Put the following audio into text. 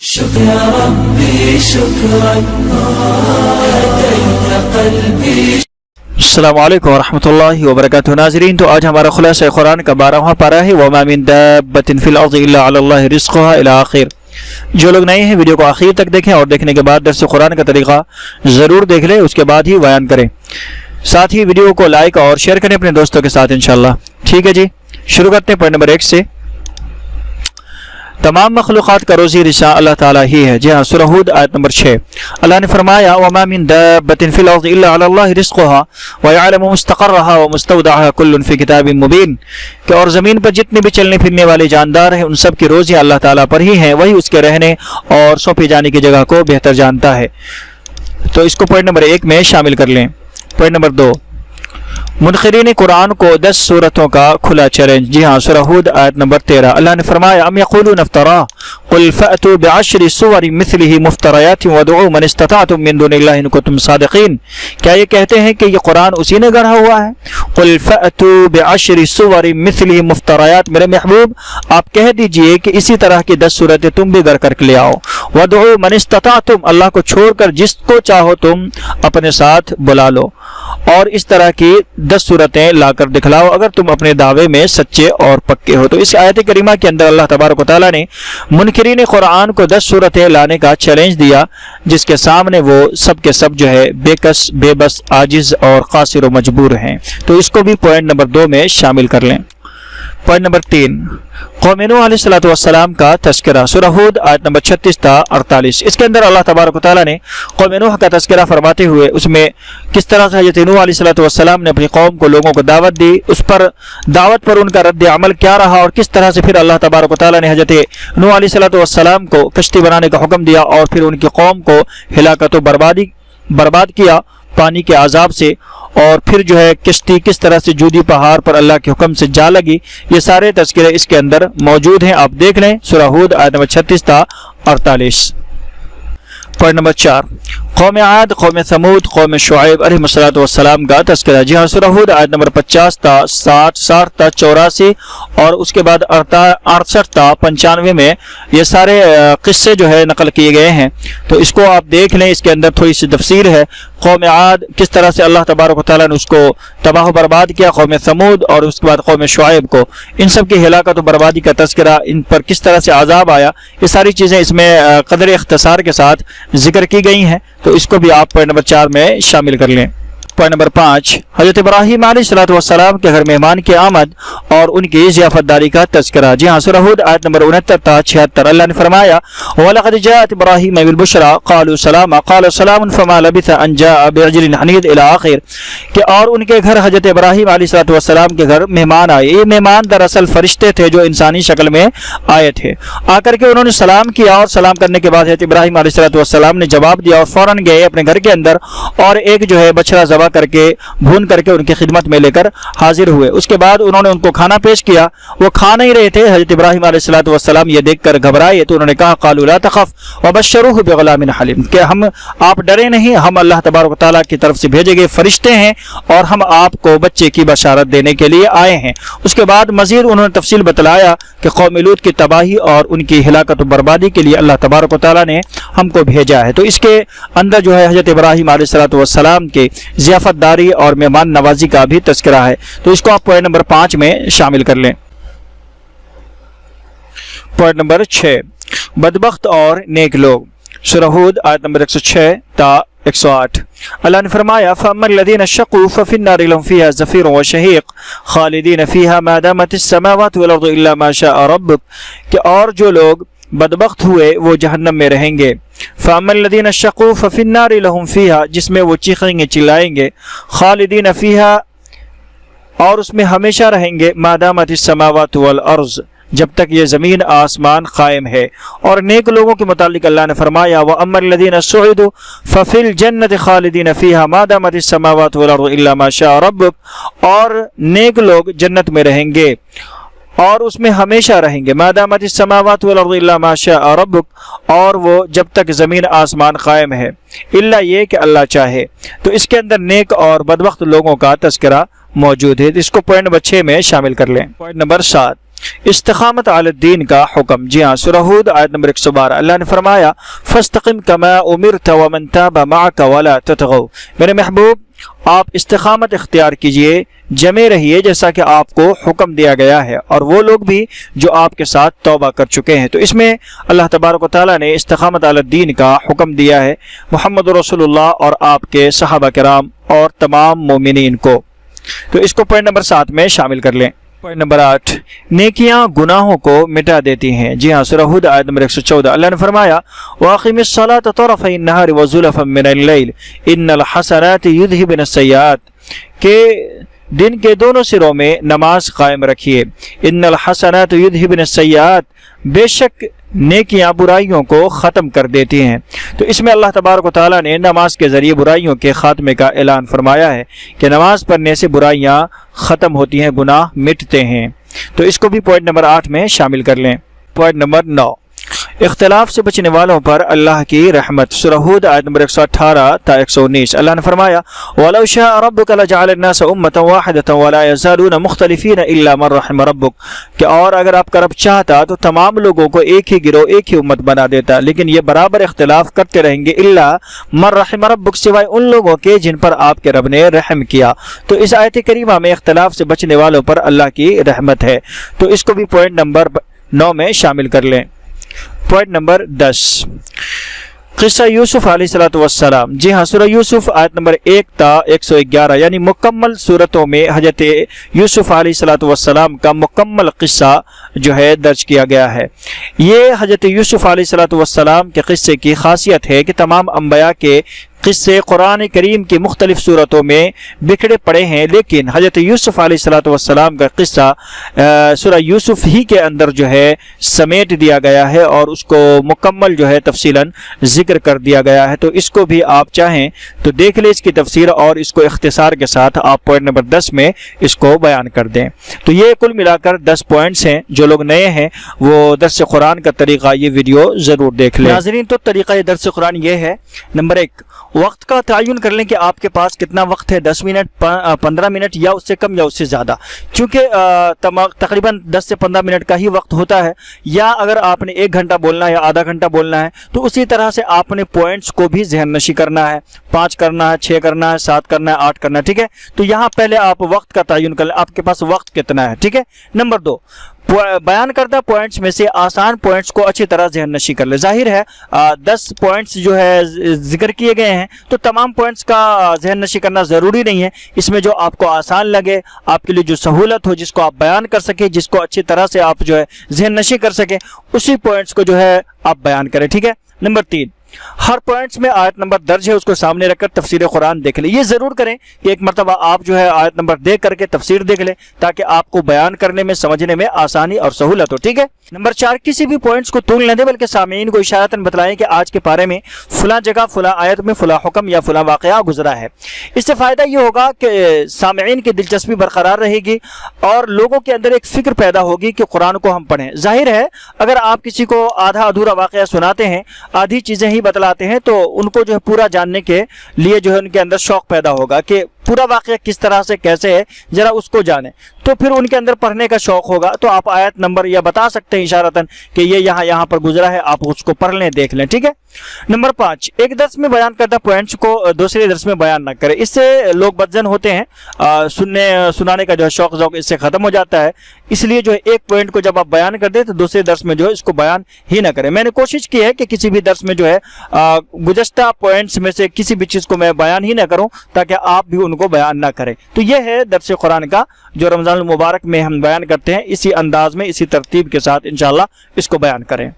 شكرا ربي شكرا هديت قلبي. السلام علیکم ورحمۃ اللہ وبرکاتہ. ناظرین، تو آج ہمارا خلاصہ قرآن کا 12واں پارہ ہے. وما من دابۃ فی الارض الا علی اللہ رزقها الی آخر. جو لوگ نئے ہیں ویڈیو کو آخر تک دیکھیں اور دیکھنے کے بعد درس قرآن کا طریقہ ضرور دیکھ لیں، اس کے بعد ہی بیان کریں. ساتھ ہی ویڈیو کو لائک اور شیئر کریں اپنے دوستوں کے ساتھ انشاءاللہ. ٹھیک ہے جی، شروع کرتے ہیں پوائنٹ نمبر 1 سے. تمام مخلوقات کا روزی رساں اللہ تعالیٰ ہی ہے. جی ہاں، سورہ ہود آیت نمبر 6 اللہ نے فرمایا وما من دابۃ فی الارض الا علی اللہ رزقها ويعلم مستقرها ومستودعها كل فی کتاب مبین، کہ اور زمین پر جتنے بھی چلنے پھرنے والے جاندار ہیں ان سب کی روزی اللہ تعالیٰ پر ہی ہیں، وہی اس کے رہنے اور سونپے جانے کی جگہ کو بہتر جانتا ہے. تو اس کو پوائنٹ نمبر 1 میں شامل کر لیں. پوائنٹ نمبر 2، منکرین قرآن کو 10 سورتوں کا کھلا چیلنج. جی ہاں، سورہ ہود آیت نمبر 13 اللہ نے فرمایا ام یقولون افترا قل فأتوا بعشر سور مثله مفتریات وادعوا من استطعتم من دون اللہ ان کنتم صادقین. کیا یہ کہتے ہیں کہ یہ قرآن اسی نے گڑھا ہوا ہے؟ قل فأتوا بعشر سور مثله مفتریات، میرے محبوب آپ کہہ دیجئے کہ اسی طرح کی 10 صورتیں تم بھی گڑھ کر کے لے آؤ. وادعوا من استطعتم، اللہ کو چھوڑ کر جس کو چاہو تم اپنے ساتھ بلا لو، اور اس طرح کی 10 صورتیں لا کر دکھلاؤ اگر تم اپنے دعوے میں سچے اور پکے ہو. تو اس آیت کریمہ کے اندر اللہ تبارک و تعالیٰ نے منکرین قرآن کو 10 صورتیں لانے کا چیلنج دیا، جس کے سامنے وہ سب کے سب جو ہے بے کس، بے بس، عاجز اور قاصر و مجبور ہیں. تو اس کو بھی پوائنٹ نمبر 2 میں شامل کر لیں. پوائنٹ نمبر 3، قوم نوح علیہ السلام کا تذکرہ. سورہ ہود آیت نمبر 36 تا 48. اس کے اندر اللہ تبارک و تعالیٰ نے قوم نوح کا تذکرہ فرماتے ہوئے اس میں کس طرح سے حضرت نوح علیہ السلام نے اپنی قوم کو، لوگوں کو دعوت دی، اس پر دعوت پر ان کا رد عمل کیا رہا، اور کس طرح سے پھر اللہ تبارک و تعالیٰ نے حضرت نوح علیہ السلام کو کشتی بنانے کا حکم دیا اور پھر ان کی قوم کو ہلاکت و برباد کیا پانی کے عذاب سے، اور پھر جو ہے کشتی کس طرح سے جودی پہاڑ پر اللہ کے حکم سے جا لگی. یہ سارے تذکرے اس کے اندر موجود ہیں، آپ دیکھ لیں. سورہ ہود آیت نمبر 36 تا 48. پوائنٹ نمبر 4، قوم عاد، قوم ثمود، قوم شعیب علیہ السلام کا تذکرہ. جی ہاں، سورہ ہود آیت نمبر 50 تا 60 تا 84 اور اس کے بعد 68 تا 95 میں یہ سارے قصے جو ہے نقل کیے گئے ہیں. تو اس کو آپ دیکھ لیں، اس کے اندر تھوڑی سی تفسیر ہے. قوم عاد کس طرح سے اللہ تبارک و تعالیٰ نے اس کو تباہ و برباد کیا، قوم ثمود اور اس کے بعد قوم شعیب کو، ان سب کی ہلاکت و بربادی کا تذکرہ، ان پر کس طرح سے عذاب آیا، یہ ساری چیزیں اس میں قدر اختصار کے ساتھ ذکر کی گئی ہیں. تو اس کو بھی آپ پوائنٹ نمبر 4 میں شامل کر لیں. پوائنٹ نمبر 5، حضرت ابراہیم علیہ السلام کے گھر مہمان کی آمد اور ان کی ضیافت داری کا تذکرہ. جی ہاں، سورہ ہود آیت نمبر 69 تا 76 اللہ نے فرمایا وَلَقَدْ جَاءَتْ إِبْرَاهِيمَ بِالْبُشْرَىٰ قَالُوا سَلَامًا قَالَ سَلَامٌ فَمَا لَبِثَ أَن جَاءَ بِرَجُلٍ حَنِيذٍ إِلَى آخر. کہ اور ان کے گھر حضرت ابراہیم علیہ السلام کے گھر مہمان آئے. یہ مہمان دراصل فرشتے تھے جو انسانی شکل میں آئے تھے. آ کر کے انہوں نے سلام کیا، اور سلام کرنے کے بعد حضرت ابراہیم علیہ السلام نے جواب دیا اور فوراً گئے اپنے گھر کے اندر اور ایک جو ہے بچڑا ذبح کر کے بھون کر کے ان کی خدمت میں لے کر حاضر ہوئے. اس کے بعد انہوں نے ان کو کھانا پیش کیا. وہ کھا نہیں رہے تھے. حضرت ابراہیم علیہ السلام یہ دیکھ کر گھبرائے تو انہوں نے کہا قالوا لا تخف وبشروه بغلام حلیم، کہ آپ ڈرے نہیں، ہم اللہ تبارک و تعالیٰ کی طرف سے بھیجے گئے فرشتے ہیں اور ہم آپ کو بچے کی بشارت دینے کے لیے آئے ہیں. اس کے بعد مزید انہوں نے تفصیل بتلایا کہ قوم لوط کی تباہی اور ان کی ہلاکت و بربادی کے لیے اللہ تبارک و تعالیٰ نے ہم کو بھیجا ہے. تو اس کے اندر جو ہے حضرت ابراہیم علیہ السلام کے ضیافت داری اور مہمان نوازی کا بھی تذکرہ ہے. تو اس کو آپ پوائنٹ نمبر 5 میں شامل کر لیں. پوائنٹ نمبر 6، بدبخت اور نیک لوگ. سورہ ہود آیت نمبر 106 تا 108 اللہ نے فرمایا فَأَمَّا الَّذِينَ شَقُوا فَفِي النَّارِ لَهُمْ فِيهَا زَفِيرٌ وَشَهِيقٌ خَالِدِينَ فِيهَا مَا دَامَتِ السَّمَاوَاتُ وَالْأَرْضُ إِلَّا مَا شَاءَ رَبُّكَ. کہ اور جو لوگ بدبخت ہوئے وہ جہنم میں رہیں گے. فَأَمَّا الَّذِينَ شَقُوا فَفِي النَّارِ لَهُمْ فِيهَا، جس میں وہ چیخیں گے چلائیں گے، خالدین فیہا، اور اس میں ہمیشہ رہیں گے، ما دامت السماوات والارض، جب تک یہ زمین آسمان قائم ہے. اور نیک لوگوں کے متعلق اللہ نے فرمایا وَأَمَّا الَّذِينَ سُعِدُوا فَفِي الْجَنَّةِ خَالِدِينَ فِيهَا مَا دَامَتِ السَّمَاوَاتُ وَالْأَرْضُ إِلَّا مَا شَاءَ رَبُّكَ. اور نیک لوگ جنت میں رہیں گے اور اس میں ہمیشہ رہیں گے، ما دامت السماوات والارض الا ما شاء ربک، اور وہ جب تک زمین آسمان قائم ہے، الا یہ کہ اللہ چاہے. تو اس کے اندر نیک اور بدبخت لوگوں کا تذکرہ موجود ہے. اس کو پوائنٹ نمبر 6 میں شامل کر لیں. پوائنٹ نمبر 7، استقامت علی الدین کا حکم۔ جی ہاں، سورہ ہود آیت نمبر 112، اللہ نے فرمایا فاستقم کما امرت ومن تاب معک ولا تطغوا، میرے محبوب آپ استقامت اختیار کیجئے، جمے رہیے جیسا کہ آپ کو حکم دیا گیا ہے، اور وہ لوگ بھی جو آپ کے ساتھ توبہ کر چکے ہیں۔ تو اس میں اللہ تبارک و تعالیٰ نے استقامت علی الدین کا حکم دیا ہے محمد رسول اللہ اور آپ کے صحابہ کرام اور تمام مومنین کو۔ تو اس کو پوائنٹ نمبر 7 میں شامل کر لیں۔ پوائنٹ نمبر 8، نیکیاں گناہوں کو مٹا دیتی ہیں۔ جی ہاں، سورہ ہود آیت نمبر 114، اللہ نے فرمایا وَأَقِمِ الصَّلَاةَ طَرَفَيِ النَّهَارِ وَزُلَفًا مِّنَ اللَّيْلِ إِنَّ الْحَسَنَاتِ يُذْهِبْنَ السَّيِّئَاتِ، کہ دن کے دونوں سروں میں نماز قائم رکھیے۔ ان الحسنات یذہبن السیئات، بے شک نیکیاں برائیوں کو ختم کر دیتی ہیں۔ تو اس میں اللہ تبارک و تعالیٰ نے نماز کے ذریعے برائیوں کے خاتمے کا اعلان فرمایا ہے کہ نماز پڑھنے سے برائیاں ختم ہوتی ہیں، گناہ مٹتے ہیں۔ تو اس کو بھی پوائنٹ نمبر 8 میں شامل کر لیں۔ پوائنٹ نمبر 9، اختلاف سے بچنے والوں پر اللہ کی رحمت۔ سورہ ہود آیت نمبر 118 تا 119، اللہ نے فرمایا وَلَوْ شَاءَ رَبُّكَ لَجَعَلَ النَّاسَ أُمَّةً وَاحِدَةً وَلَا يَزَالُونَ مُخْتَلِفِينَ إِلَّا مَن رَحِمَ رَبُّكَ، کہ اور اگر آپ کا رب چاہتا تو تمام لوگوں کو ایک ہی گروہ، ایک ہی امت بنا دیتا، لیکن یہ برابر اختلاف کرتے رہیں گے الا من رحم ربک، سوائے ان لوگوں کے جن پر آپ کے رب نے رحم کیا۔ تو اس آیت کریمہ میں اختلاف سے بچنے والوں پر اللہ کی رحمت ہے۔ تو اس کو بھی پوائنٹ نمبر 9 میں شامل کر لیں۔ پوائنٹ نمبر 10، قصہ یوسف علیہ السلام۔ جی ہاں، سورہ یوسف آیت نمبر 1 تا 111، یعنی مکمل صورتوں میں حضرت یوسف علیہ السلام کا مکمل قصہ جو ہے درج کیا گیا ہے۔ یہ حضرت یوسف علیہ السلام کے قصے کی خاصیت ہے کہ تمام انبیاء کے قصے قرآن کریم کی مختلف صورتوں میں بکھڑے پڑے ہیں، لیکن حضرت یوسف علیہ السلام کا قصہ سورہ یوسف ہی کے اندر جو ہے سمیٹ دیا گیا ہے اور اس کو مکمل جو ہے تفصیلاً ذکر کر دیا گیا ہے۔ تو اس کو بھی آپ چاہیں تو دیکھ لیں اس کی تفسیر، اور اس کو اختصار کے ساتھ آپ پوائنٹ نمبر 10 میں اس کو بیان کر دیں۔ تو یہ کل ملا کر 10 پوائنٹس ہیں۔ جو لوگ نئے ہیں وہ درس قرآن کا طریقہ یہ ویڈیو ضرور دیکھ لیں۔ ناظرین، تو طریقہ درس قرآن یہ ہے، نمبر 1، وقت کا تعین کر لیں کہ آپ کے پاس کتنا وقت ہے، 10 منٹ، 15 منٹ، یا اس سے کم یا اس سے زیادہ، کیونکہ تقریباً 10 سے 15 منٹ کا ہی وقت ہوتا ہے، یا اگر آپ نے 1 گھنٹہ بولنا ہے یا آدھا گھنٹہ بولنا ہے تو اسی طرح سے آپ نے پوائنٹس کو بھی ذہن نشی کرنا ہے، 5 کرنا ہے، 6 کرنا ہے، 7 کرنا ہے، 8 کرنا ہے، ٹھیک ہے۔ تو یہاں پہلے آپ وقت کا تعین کر لیں، آپ کے پاس وقت کتنا ہے، ٹھیک ہے۔ نمبر 2، بیان کردہ پوائنٹس میں سے آسان پوائنٹس کو اچھی طرح ذہن نشی کر لے۔ ظاہر ہے 10 پوائنٹس جو ہے ذکر کیے گئے ہیں تو تمام پوائنٹس کا ذہن نشی کرنا ضروری نہیں ہے، اس میں جو آپ کو آسان لگے، آپ کے لیے جو سہولت ہو، جس کو آپ بیان کر سکیں، جس کو اچھی طرح سے آپ جو ہے ذہن نشی کر سکیں، اسی پوائنٹس کو جو ہے آپ بیان کریں، ٹھیک ہے۔ نمبر 3، ہر پوائنٹس میں آیت نمبر درج ہے، اس کو سامنے رکھ کر تفسیر قرآن دیکھ لیں۔ یہ ضرور کریں کہ ایک مرتبہ آپ جو ہے آیت نمبر دیکھ کر کے تفسیر دیکھ لیں تاکہ آپ کو بیان کرنے میں، سمجھنے میں آسانی اور سہولت ہو، ٹھیک ہے۔ نمبر 4، کسی بھی پوائنٹس کو طول نہ دیں بلکہ سامعین کو اشارتاً بتلائیں کہ آج کے پارے میں فلاں جگہ، فلاں آیت میں فلاں حکم یا فلاں واقعہ گزرا ہے۔ اس سے فائدہ یہ ہوگا کہ سامعین کی دلچسپی برقرار رہے گی اور لوگوں کے اندر ایک فکر پیدا ہوگی کہ قرآن کو ہم پڑھیں۔ ظاہر ہے اگر آپ کسی کو آدھا ادھورا واقعہ سناتے ہیں، آدھی چیزیں ہی بتلاتے ہیں، تو ان کو جو ہے پورا جاننے کے لیے جو ہے ان کے اندر شوق پیدا ہوگا کہ پورا واقعہ کس طرح سے کیسے ہے، ذرا اس کو جانیں، تو پھر ان کے اندر پڑھنے کا شوق ہوگا۔ تو آپ آیت نمبر یا بتا سکتے ہیں اشارتاً کہ یہ یہاں پر گزرا ہے، آپ اس کو پڑھ لیں، دیکھ لیں، ٹھیک ہے۔ نمبر 5، ایک درس میں بیان کردہ پوائنٹس کو دوسرے درس میں بیان نہ کریں، اس سے لوگ بدظن ہوتے ہیں، سنانے کا جو ہے شوق ذوق اس سے ختم ہو جاتا ہے۔ اس لیے جو ہے ایک پوائنٹ کو جب آپ بیان کر دیں تو دوسرے درس میں جو ہے اس کو بیان ہی نہ کریں۔ میں نے کوشش کی ہے کہ کسی بھی درس میں جو ہے گزشتہ پوائنٹس میں سے کسی بھی چیز کو میں بیان ہی نہ کروں تاکہ آپ بھی ان کو بیان نہ کریں۔ تو یہ ہے درس قرآن کا جو رمضان المبارک میں ہم بیان کرتے ہیں، اسی انداز میں، اسی ترتیب کے ساتھ انشاءاللہ اس کو بیان کریں۔